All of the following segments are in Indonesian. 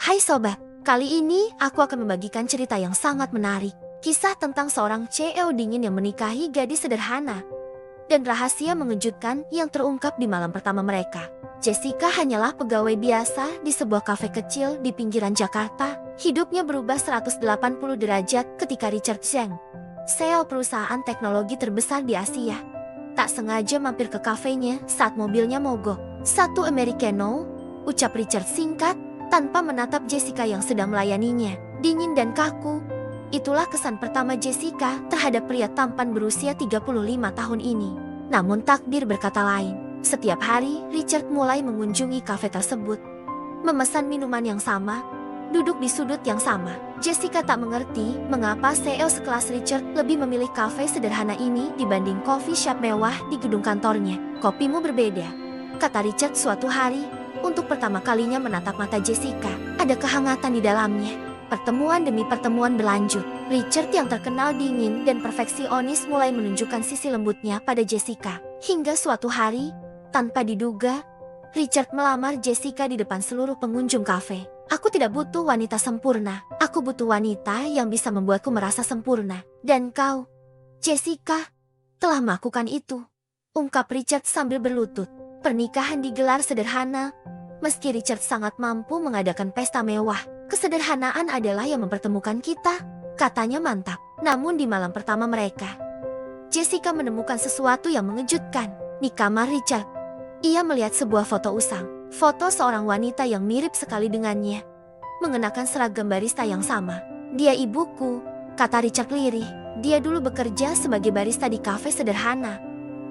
Hai sobat, kali ini aku akan membagikan cerita yang sangat menarik. Kisah tentang seorang CEO dingin yang menikahi gadis sederhana. Dan rahasia mengejutkan yang terungkap di malam pertama mereka. Jessica hanyalah pegawai biasa di sebuah kafe kecil di pinggiran Jakarta. Hidupnya berubah 180 derajat ketika Richard Zheng, CEO perusahaan teknologi terbesar di Asia, tak sengaja mampir ke kafenya saat mobilnya mogok. "Satu Americano," ucap Richard singkat, tanpa menatap Jessica yang sedang melayaninya. Dingin dan kaku. Itulah kesan pertama Jessica terhadap pria tampan berusia 35 tahun ini. Namun takdir berkata lain. Setiap hari, Richard mulai mengunjungi kafe tersebut. Memesan minuman yang sama, duduk di sudut yang sama. Jessica tak mengerti mengapa CEO sekelas Richard lebih memilih kafe sederhana ini dibanding coffee shop mewah di gedung kantornya. "Kopimu berbeda," kata Richard suatu hari. Untuk pertama kalinya menatap mata Jessica, ada kehangatan di dalamnya. Pertemuan demi pertemuan berlanjut. Richard yang terkenal dingin dan perfeksionis mulai menunjukkan sisi lembutnya pada Jessica. Hingga suatu hari, tanpa diduga, Richard melamar Jessica di depan seluruh pengunjung kafe. "Aku tidak butuh wanita sempurna. Aku butuh wanita yang bisa membuatku merasa sempurna. Dan kau, Jessica, telah melakukan itu," ungkap Richard sambil berlutut. Pernikahan digelar sederhana. Meski Richard sangat mampu mengadakan pesta mewah, kesederhanaan adalah yang mempertemukan kita, katanya mantap. Namun di malam pertama mereka, Jessica menemukan sesuatu yang mengejutkan. Di kamar Richard, ia melihat sebuah foto usang. Foto seorang wanita yang mirip sekali dengannya, mengenakan seragam barista yang sama. "Dia ibuku," kata Richard lirih. "Dia dulu bekerja sebagai barista di kafe sederhana.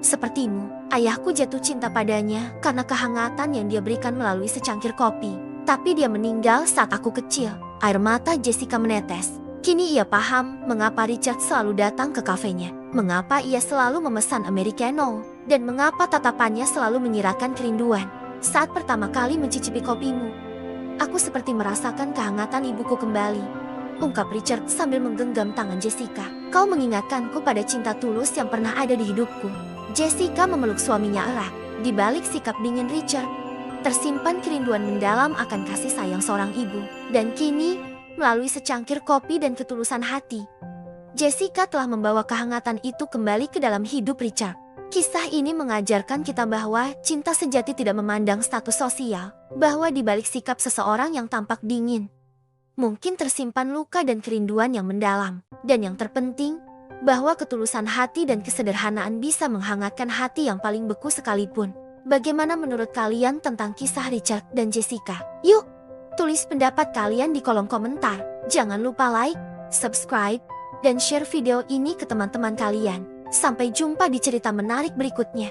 Sepertimu." "Ayahku jatuh cinta padanya karena kehangatan yang dia berikan melalui secangkir kopi. Tapi dia meninggal saat aku kecil." Air mata Jessica menetes. Kini ia paham mengapa Richard selalu datang ke kafenya. Mengapa ia selalu memesan Americano. Dan mengapa tatapannya selalu menyiratkan kerinduan. "Saat pertama kali mencicipi kopimu, aku seperti merasakan kehangatan ibuku kembali," ungkap Richard sambil menggenggam tangan Jessica. "Kau mengingatkanku pada cinta tulus yang pernah ada di hidupku." Jessica memeluk suaminya erat. Di balik sikap dingin Richard, tersimpan kerinduan mendalam akan kasih sayang seorang ibu. Dan kini, melalui secangkir kopi dan ketulusan hati, Jessica telah membawa kehangatan itu kembali ke dalam hidup Richard. Kisah ini mengajarkan kita bahwa cinta sejati tidak memandang status sosial, bahwa di balik sikap seseorang yang tampak dingin, mungkin tersimpan luka dan kerinduan yang mendalam. Dan yang terpenting, bahwa ketulusan hati dan kesederhanaan bisa menghangatkan hati yang paling beku sekalipun. Bagaimana menurut kalian tentang kisah Richard dan Jessica? Yuk, tulis pendapat kalian di kolom komentar. Jangan lupa like, subscribe, dan share video ini ke teman-teman kalian. Sampai jumpa di cerita menarik berikutnya.